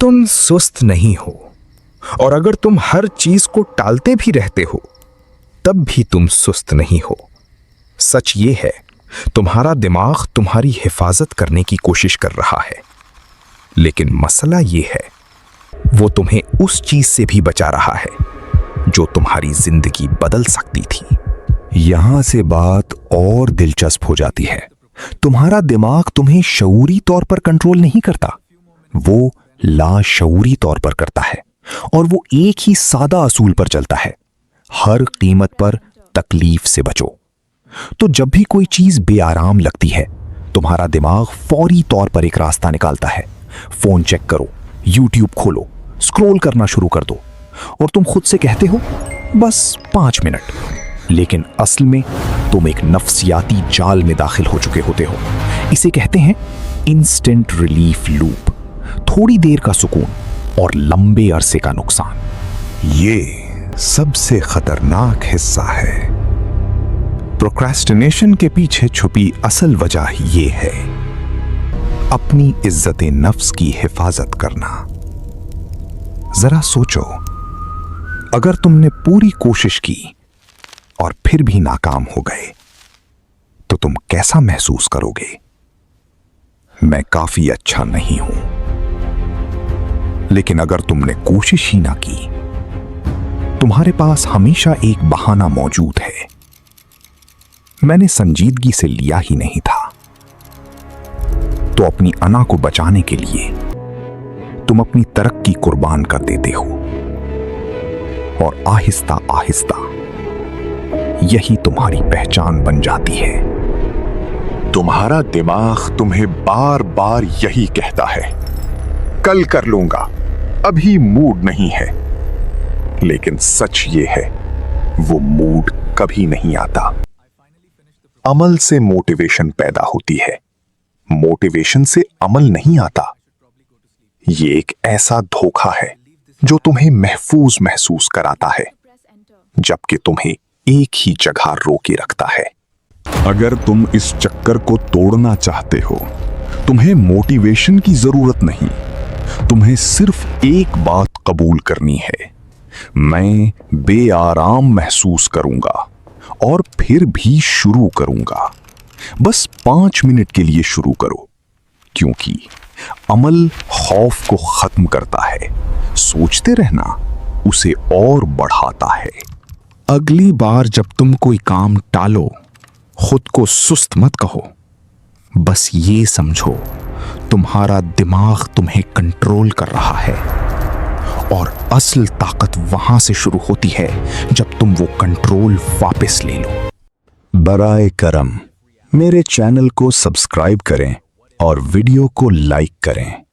तुम सुस्त नहीं हो और अगर तुम हर चीज को टालते भी रहते हो तब भी तुम सुस्त नहीं हो। सच ये है, तुम्हारा दिमाग तुम्हारी हिफाजत करने की कोशिश कर रहा है, लेकिन मसला ये है वो तुम्हें उस चीज से भी बचा रहा है जो तुम्हारी जिंदगी बदल सकती थी। यहां से बात और दिलचस्प हो जाती है। तुम्हारा दिमाग तुम्हें शऊरी तौर पर कंट्रोल नहीं करता, वो लाशऊरी तौर पर करता है, और वो एक ही सादा असूल पर चलता है, हर कीमत पर तकलीफ से बचो। तो जब भी कोई चीज बेआराम लगती है, तुम्हारा दिमाग फौरी तौर पर एक रास्ता निकालता है। फोन चेक करो, यूट्यूब खोलो, स्क्रॉल करना शुरू कर दो, और तुम खुद से कहते हो बस 5 मिनट। लेकिन असल में तुम एक नफ्सियाती जाल में दाखिल हो चुके होते हो। इसे कहते हैं इंस्टेंट रिलीफ लूप। थोड़ी देर का सुकून और लंबे अरसे का नुकसान। ये सबसे खतरनाक हिस्सा है। प्रोक्रेस्टिनेशन के पीछे छुपी असल वजह ये है अपनी इज्जत नफ्स की हिफाजत करना। जरा सोचो, अगर तुमने पूरी कोशिश की और फिर भी नाकाम हो गए तो तुम कैसा महसूस करोगे? मैं काफी अच्छा नहीं हूं। लेकिन अगर तुमने कोशिश ही ना की, तुम्हारे पास हमेशा एक बहाना मौजूद है। मैंने संजीदगी से लिया ही नहीं था। तो अपनी अना को बचाने के लिए तुम अपनी तरक्की कुर्बान कर देते हो, और आहिस्ता आहिस्ता यही तुम्हारी पहचान बन जाती है। तुम्हारा दिमाग तुम्हें बार बार यही कहता है, कल कर लूंगा, अभी मूड नहीं है। लेकिन सच ये है, वो मूड कभी नहीं आता। अमल से मोटिवेशन पैदा होती है, मोटिवेशन से अमल नहीं आता। ये एक ऐसा धोखा है जो तुम्हें महफूज महसूस कराता है, जबकि तुम्हें एक ही जगह रोके रखता है। अगर तुम इस चक्कर को तोड़ना चाहते हो, तुम्हें मोटिवेशन की जरूरत नहीं, तुम्हें सिर्फ एक बात कबूल करनी है। मैं बेआराम महसूस करूंगा और फिर भी शुरू करूंगा। बस 5 मिनट के लिए शुरू करो, क्योंकि अमल खौफ को खत्म करता है, सोचते रहना उसे और बढ़ाता है। अगली बार जब तुम कोई काम टालो, खुद को सुस्त मत कहो। बस ये समझो, तुम्हारा दिमाग तुम्हें कंट्रोल कर रहा है, और असल ताकत वहां से शुरू होती है जब तुम वो कंट्रोल वापस ले लो। बराए करम मेरे चैनल को सब्सक्राइब करें और वीडियो को लाइक करें।